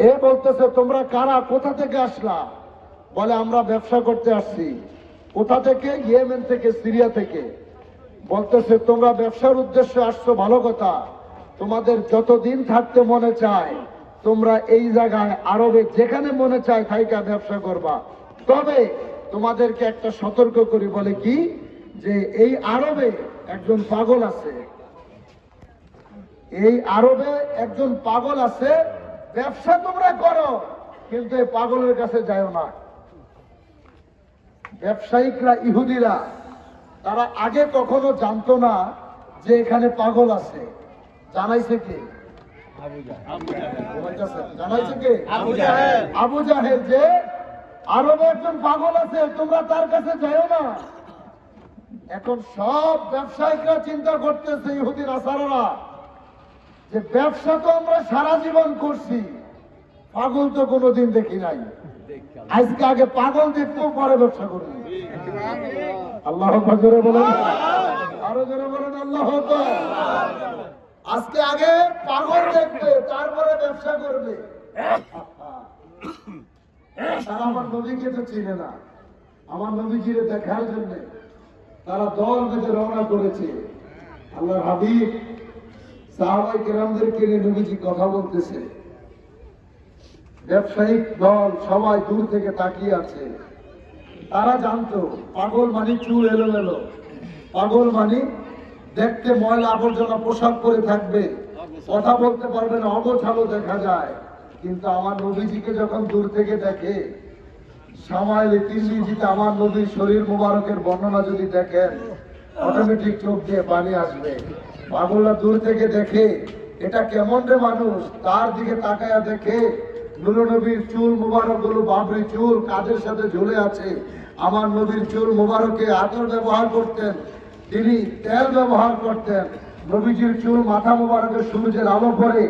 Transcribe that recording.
এ বলতেছে তোমরা কারা, কোথা থেকে আসলা? বলে আমরা ব্যবসা করতে আসছি। কোথা থেকে? ইয়েমেন থেকে, সিরিয়া থেকে। বলতেছে তোমরা ব্যবসার উদ্দেশ্যে আসছো, ভালো কথা, তোমাদের যতদিন থাকতে মনে চায় তোমরা এই জায়গায় আরবে যেখানে মনে চায় থাইকা ব্যবসা করবা। তবে তোমাদেরকে একটা সতর্ক করি, বলে কি, যে এই আরবে একজন পাগল আছে, এই আরবে একজন পাগল আছে, ব্যবসা তোমরা করো কিন্তু এই পাগলের কাছে যাও না। ব্যবসায়িকরা, ইহুদিরা, তারা আগে কখনো জানতো না যে এখানে পাগল আছে। জানাইছে কে? জানাইছে কে? আবু জাহেল, যে আরবে একজন পাগল আছে, তোমরা তার কাছে যাও না। এখন সব ব্যবসায়িকরা চিন্তা করতেছে, ইহুদি নাসারারা, যে ব্যবসা তো আমরা সারা জীবন করছি, পাগল তো কোনোদিন দেখি নাই, আজকে আগে পাগল দেখতেও পরে ব্যবসা করবো। আল্লাহ জোরে বলেন, আরো জোরে বলেন আল্লাহ। আজকে আগে পাগল দেখবে, তারপরে ব্যবসা করবে। তারা আমার নবীকে তো চিনে না, আমার নবীজিরে দেখার জন্য তারা দল বেঁধে রওনা করেছে। আল্লাহর হাবিব সাহাবায়ে কেরামদেরকে নিয়ে নবীজি কথা বলতেছে। ব্যবসায়িক দল সবাই দূর থেকে তাকিয়ে আছে। তারা জানতো পাগল মানে চুল এলোমেলো, পাগল মানে দেখতে ময়লা আবর্জনা পোশাক পরে থাকবে, কথা বলতে পারবে না, অগোছালো দেখা যায়। কিন্তু আমার নবীজিকে যখন দূর থেকে দেখে, সামাইলে তিরমিজিতে আমার নবীর শরীর মুবারকের বর্ণনা যদি দেখেন, অটোমেটিক চোখ দিয়ে পানি আসবে। পাগলরা দূর থেকে দেখে, এটা কেমন রে মানুষ, তার দিকে তাকায়া দেখে নুরু নবীর চুল মুবারক গুলো বাবরি চুল কাঁধের সাথে ঝুলে আছে। আমার নবীর চুল মুবারকে আতর ব্যবহার করতেন, তিনি তেল ব্যবহার করতেন। নবীজির চুল মাথা মুবারকে সূর্যের আলো পড়ে